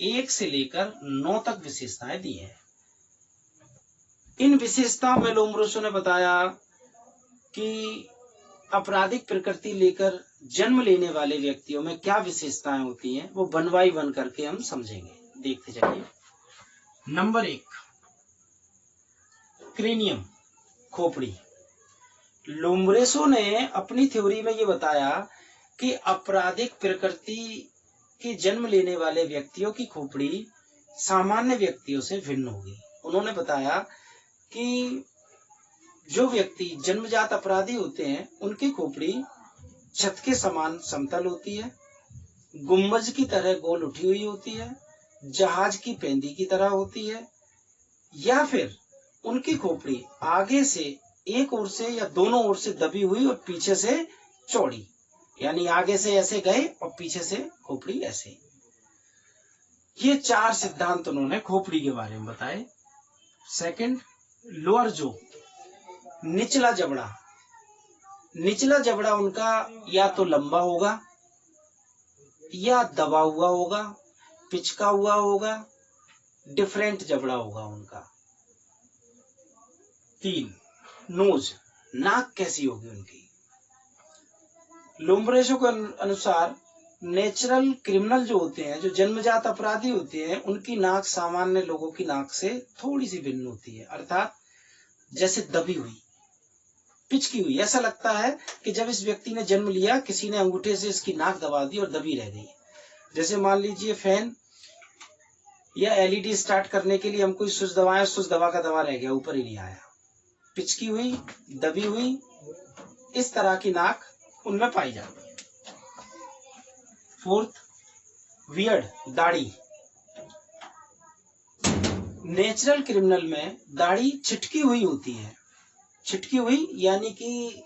1 से लेकर 9 तक विशेषताएं दी हैं। इन विशेषताओं में लोम्ब्रोसो ने बताया कि आपराधिक प्रकृति लेकर जन्म लेने वाले व्यक्तियों में क्या विशेषताएं होती हैं, वो वन बाई वन करके हम समझेंगे। देखते चलिए। नंबर 1, क्रेनियम, खोपड़ी। लोम्ब्रोसो ने अपनी थ्योरी में ये बताया कि आपराधिक प्रकृति के जन्म लेने वाले व्यक्तियों की खोपड़ी सामान्य व्यक्तियों से भिन्न होगी। उन्होंने बताया कि जो व्यक्ति जन्मजात अपराधी होते हैं उनकी खोपड़ी छत के समान समतल होती है, गुंबज की तरह गोल उठी हुई होती है, जहाज की पेंदी की तरह होती है, या फिर उनकी खोपड़ी आगे से एक ओर से या दोनों ओर से दबी हुई और पीछे से चौड़ी, यानी आगे से ऐसे गए और पीछे से खोपड़ी ऐसे। ये 4 सिद्धांत उन्होंने खोपड़ी के बारे में बताए। सेकंड, लोअर जो, निचला जबड़ा। निचला जबड़ा उनका या तो लंबा होगा या दबा हुआ होगा, पिचका हुआ होगा, डिफरेंट जबड़ा होगा उनका। 3, नोज, नाक कैसी होगी उनकी। लोम्ब्रोसो के अनुसार नेचुरल क्रिमिनल जो होते हैं, जो जन्मजात अपराधी होते हैं, उनकी नाक सामान्य लोगों की नाक से थोड़ी सी भिन्न होती है, अर्थात जैसे दबी हुई, पिचकी हुई। ऐसा लगता है कि जब इस व्यक्ति ने जन्म लिया, किसी ने अंगूठे से इसकी नाक दबा दी और दबी रह गई। जैसे मान लीजिए फैन या एलईडी स्टार्ट करने के लिए हम कोई स्विच दबाएं, स्विच दबा का दबा रह गया, ऊपर ही नहीं आया। पिचकी हुई, दबी हुई, इस तरह की नाक उनमें पाई जाती है। 4th, वियर्ड, दाढ़ी। नेचुरल क्रिमिनल में दाढ़ी छिटकी हुई होती है। छिटकी हुई यानी कि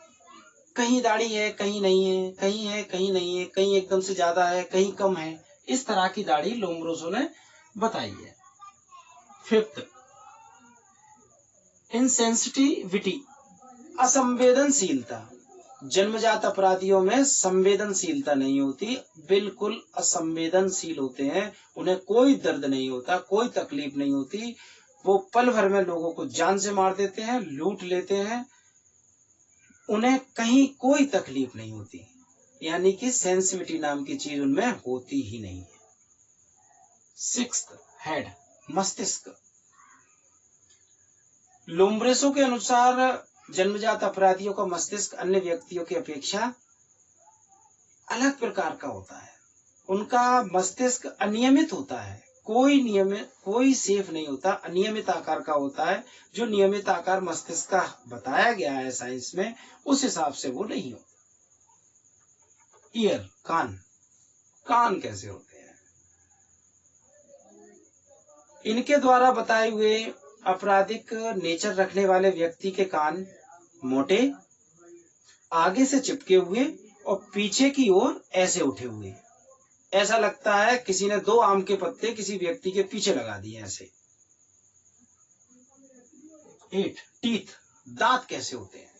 कहीं दाढ़ी है, कहीं नहीं है, कहीं है, कहीं नहीं है, कहीं एकदम से ज्यादा है, कहीं कम है। इस तरह की दाढ़ी लोम्ब्रोसो ने बताई है। 5th, insensitivity, असंवेदनशीलता। जन्मजात अपराधियों में संवेदनशीलता नहीं होती, बिल्कुल असंवेदनशील होते हैं। उन्हें कोई दर्द नहीं होता, कोई तकलीफ नहीं होती। वो पल भर में लोगों को जान से मार देते हैं, लूट लेते हैं, उन्हें कहीं कोई तकलीफ नहीं होती, यानी कि सेंसिटिविटी नाम की चीज उनमें होती ही नहीं है। 6th, हेड, मस्तिष्क। लोम्ब्रोसो के अनुसार जन्मजात अपराधियों का मस्तिष्क अन्य व्यक्तियों की अपेक्षा अलग प्रकार का होता है। उनका मस्तिष्क अनियमित होता है, कोई सेफ नहीं होता, अनियमित आकार का होता है। जो नियमित आकार मस्तिष्क का बताया गया है साइंस में, उस हिसाब से वो नहीं हो। ईयर, कान। कान कैसे होते हैं? इनके द्वारा बताए हुए आपराधिक नेचर रखने वाले व्यक्ति के कान मोटे, आगे से चिपके हुए और पीछे की ओर ऐसे उठे हुए। ऐसा लगता है किसी ने 2 आम के पत्ते किसी व्यक्ति के पीछे लगा दिए ऐसे। 8, टीथ, दांत कैसे होते हैं?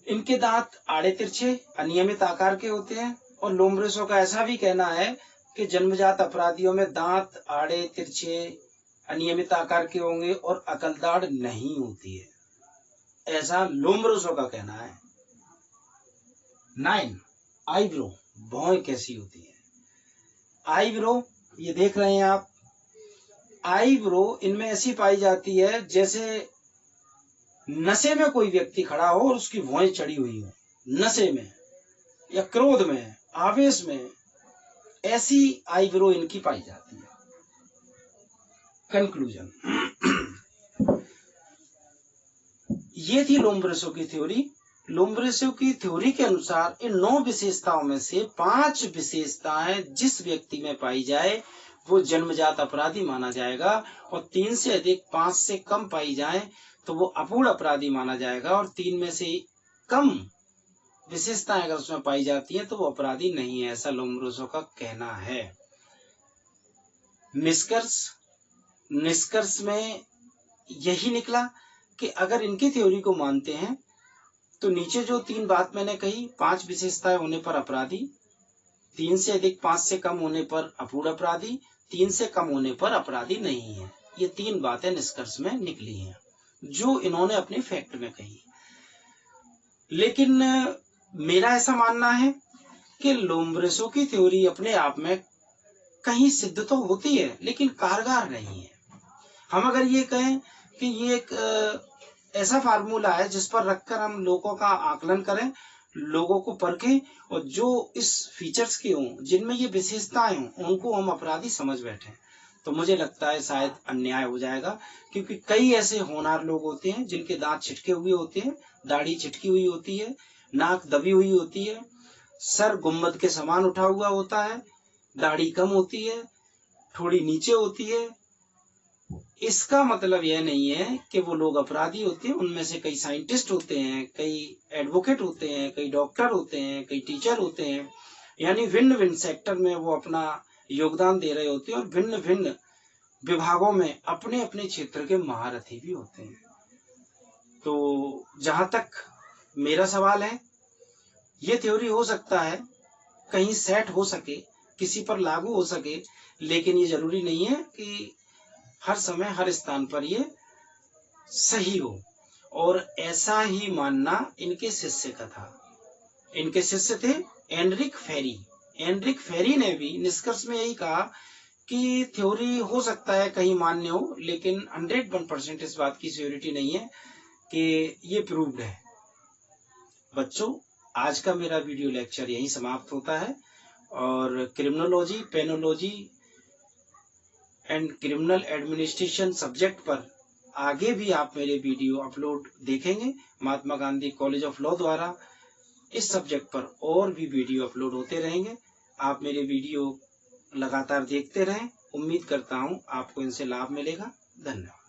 इनके दांत आड़े तिरछे अनियमित आकार के होते हैं, और लोम्ब्रोसो का ऐसा भी कहना है कि जन्मजात अपराधियों में दांत आड़े तिरछे अनियमित आकार के होंगे और अकलदाढ़ नहीं होती है, ऐसा लोम्ब्रोसो का कहना है। 9, आईब्रो, भौहें कैसी होती है? आईब्रो, ये देख रहे हैं आप, आईब्रो इनमें ऐसी पाई जाती है जैसे नशे में कोई व्यक्ति खड़ा हो और उसकी भौहें चढ़ी हुई हो, नशे में या क्रोध में, आवेश में, ऐसी आईब्रो इनकी पाई जाती है। कंक्लूजन, ये थी लोम्ब्रोसो की थ्योरी। लोम्ब्रोसो की थ्योरी के अनुसार इन 9 विशेषताओं में से 5 विशेषताएं जिस व्यक्ति में पाई जाए वो जन्मजात अपराधी माना जाएगा, और 3 से अधिक 5 से कम पाई जाए तो वो अपूर्ण अपराधी माना जाएगा, और 3 में से कम विशेषताएं अगर उसमें पाई जाती हैं तो वो अपराधी नहीं है, ऐसा लोम्ब्रोसो का कहना है। निष्कर्ष में यही निकला कि अगर इनकी थ्योरी को मानते हैं तो नीचे जो 3 बात मैंने कही, 5 विशेषताएं होने पर अपराधी, 3 से अधिक 5 से कम होने पर अपूर्ण अपराधी, 3 से कम होने पर अपराधी नहीं है। ये 3 बातें निष्कर्ष में निकली हैं जो इन्होंने अपने फैक्ट में कही। लेकिन मेरा ऐसा मानना है कि लोम्ब्रेसो की थ्योरी अपने आप में कहीं सिद्ध तो होती है लेकिन कारगर नहीं है। हम अगर ये कहें कि ये एक ऐसा फार्मूला है जिस पर रखकर हम लोगों का आकलन करें, लोगों को परखें और जो इस फीचर्स के हों, जिनमें ये विशेषताएं हों, उनको हम अपराधी समझ बैठे, तो मुझे लगता है शायद अन्याय हो जाएगा। क्योंकि कई ऐसे होनहार लोग होते हैं जिनके दांत छिटके हुए होते हैं, दाढ़ी छिटकी हुई होती है, नाक दबी हुई होती है, सर गुम्बद के समान उठा हुआ होता है, दाढ़ी कम होती है, थोड़ी नीचे होती है। इसका मतलब यह नहीं है कि वो लोग अपराधी होते हैं। उनमें से कई साइंटिस्ट होते हैं, कई एडवोकेट होते हैं, कई डॉक्टर होते हैं, कई टीचर होते हैं, यानी भिन्न भिन्न सेक्टर में वो अपना योगदान दे रहे होते हैं और भिन्न भिन्न विभागों में अपने अपने क्षेत्र के महारथी भी होते हैं। तो जहां तक मेरा सवाल है, ये थ्योरी हो सकता है कहीं सेट हो सके, किसी पर लागू हो सके, लेकिन ये जरूरी नहीं है कि हर समय हर स्थान पर ये सही हो। और ऐसा ही मानना इनके शिष्य का था। इनके शिष्य थे एनरिक फेरी। एनरिक फेरी ने भी निष्कर्ष में यही कहा कि थ्योरी हो सकता है कहीं मान्य हो, लेकिन 101% इस बात की श्योरिटी नहीं है कि ये प्रूव्ड है। बच्चों, आज का मेरा वीडियो लेक्चर यहीं समाप्त होता है और criminology, penology and criminal administration subject पर आगे भी आप मेरे वीडियो अपलोड देखेंगे। Mahatma Gandhi college of law द्वारा इस सब्जेक्ट पर और भी वीडियो अपलोड होते रहेंगे। आप मेरे वीडियो लगातार देखते रहें। उम्मीद करता हूं आपको इनसे लाभ मिलेगा। धन्यवाद।